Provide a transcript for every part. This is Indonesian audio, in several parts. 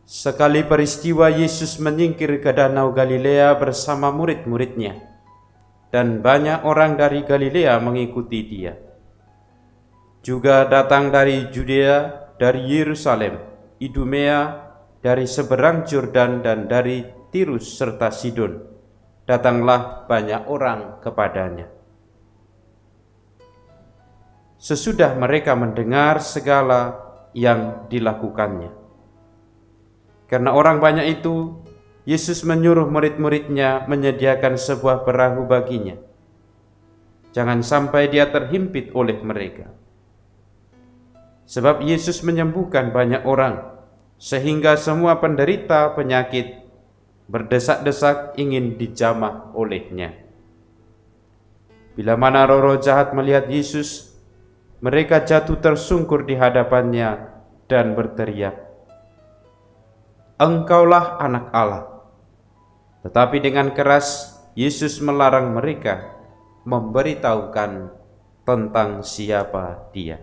Sekali peristiwa Yesus menyingkir ke Danau Galilea bersama murid-muridnya, dan banyak orang dari Galilea mengikuti dia. Juga datang dari Judea, dari Yerusalem, Idumea, dari seberang Yordan dan dari Tirus serta Sidon. Datanglah banyak orang kepadanya. Sesudah mereka mendengar segala yang dilakukannya, karena orang banyak itu, Yesus menyuruh murid-muridnya menyediakan sebuah perahu baginya. Jangan sampai dia terhimpit oleh mereka. Sebab Yesus menyembuhkan banyak orang, sehingga semua penderita penyakit berdesak-desak ingin dijamah olehnya. Bila mana roh-roh jahat melihat Yesus, mereka jatuh tersungkur di hadapannya dan berteriak, "Engkaulah Anak Allah." Tetapi dengan keras Yesus melarang mereka memberitahukan tentang siapa Dia.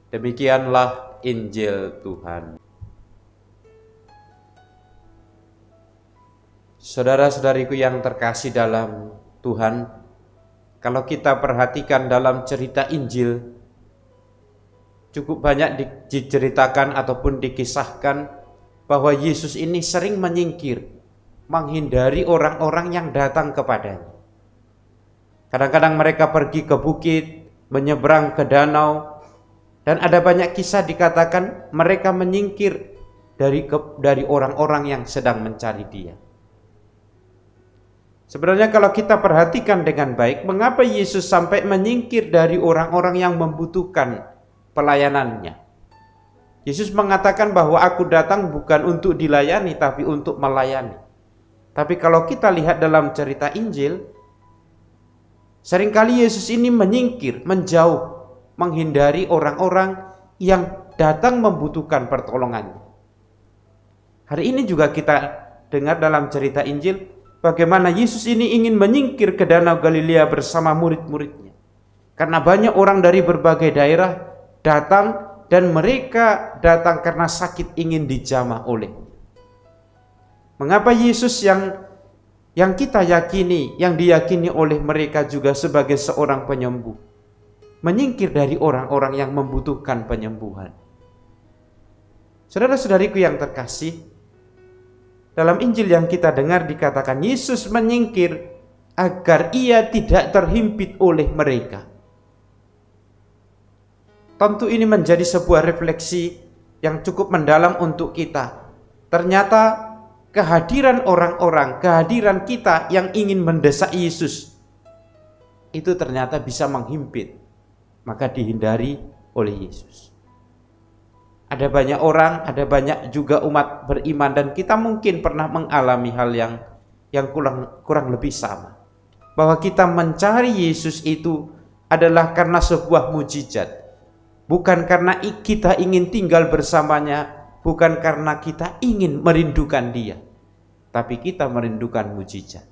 Demikianlah Injil Tuhan. Saudara-saudariku yang terkasih dalam Tuhan, kalau kita perhatikan dalam cerita Injil, cukup banyak diceritakan ataupun dikisahkan bahwa Yesus ini sering menyingkir, menghindari orang-orang yang datang kepadanya. Kadang-kadang mereka pergi ke bukit, menyeberang ke danau, dan ada banyak kisah dikatakan mereka menyingkir dari orang-orang yang sedang mencari Dia. Sebenarnya kalau kita perhatikan dengan baik, mengapa Yesus sampai menyingkir dari orang-orang yang membutuhkan pelayanannya? Yesus mengatakan bahwa aku datang bukan untuk dilayani tapi untuk melayani. Tapi kalau kita lihat dalam cerita Injil, seringkali Yesus ini menyingkir, menjauh, menghindari orang-orang yang datang membutuhkan pertolongannya. Hari ini juga kita dengar dalam cerita Injil bagaimana Yesus ini ingin menyingkir ke Danau Galilea bersama murid-muridnya. Karena banyak orang dari berbagai daerah datang, dan mereka datang karena sakit ingin dijamah olehnya. Mengapa Yesus yang kita yakini, yang diyakini oleh mereka juga sebagai seorang penyembuh, menyingkir dari orang-orang yang membutuhkan penyembuhan? Saudara-saudariku yang terkasih, dalam Injil yang kita dengar dikatakan Yesus menyingkir agar ia tidak terhimpit oleh mereka. Tentu ini menjadi sebuah refleksi yang cukup mendalam untuk kita. Ternyata kehadiran orang-orang, kehadiran kita yang ingin mendesak Yesus, itu ternyata bisa menghimpit, maka dihindari oleh Yesus. Ada banyak orang, ada banyak juga umat beriman, dan kita mungkin pernah mengalami hal yang kurang lebih sama. Bahwa kita mencari Yesus itu adalah karena sebuah mujizat. Bukan karena kita ingin tinggal bersamanya, bukan karena kita ingin merindukan Dia, tapi kita merindukan mujizat.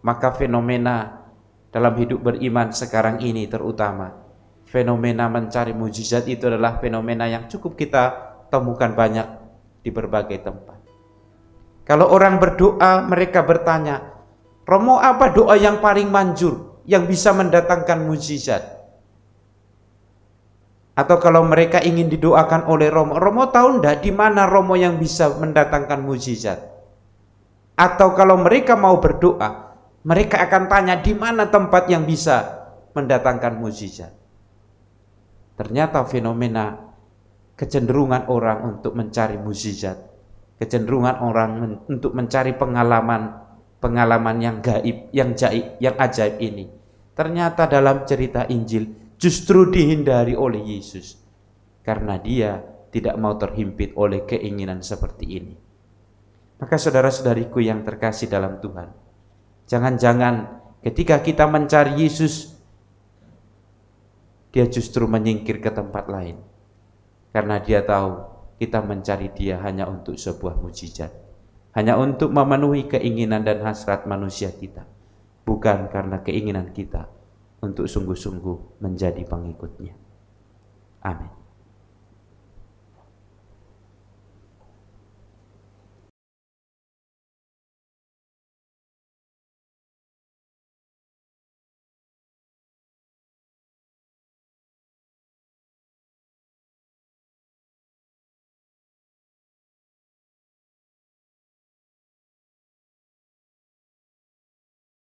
Maka fenomena dalam hidup beriman sekarang ini, terutama fenomena mencari mujizat, itu adalah fenomena yang cukup kita temukan banyak di berbagai tempat. Kalau orang berdoa, mereka bertanya, "Romo, apa doa yang paling manjur, yang bisa mendatangkan mujizat?" Atau kalau mereka ingin didoakan oleh Romo, "Romo tahu enggak di mana Romo yang bisa mendatangkan mujizat?" Atau kalau mereka mau berdoa, mereka akan tanya di mana tempat yang bisa mendatangkan mujizat. Ternyata fenomena kecenderungan orang untuk mencari mujizat, kecenderungan orang untuk mencari pengalaman yang gaib, yang ajaib ini, ternyata dalam cerita Injil justru dihindari oleh Yesus, karena Dia tidak mau terhimpit oleh keinginan seperti ini. Maka saudara-saudariku yang terkasih dalam Tuhan, Jangan-jangan ketika kita mencari Yesus, dia justru menyingkir ke tempat lain. Karena dia tahu kita mencari dia hanya untuk sebuah mujizat. Hanya untuk memenuhi keinginan dan hasrat manusia kita. Bukan karena keinginan kita untuk sungguh-sungguh menjadi pengikutnya. Amin.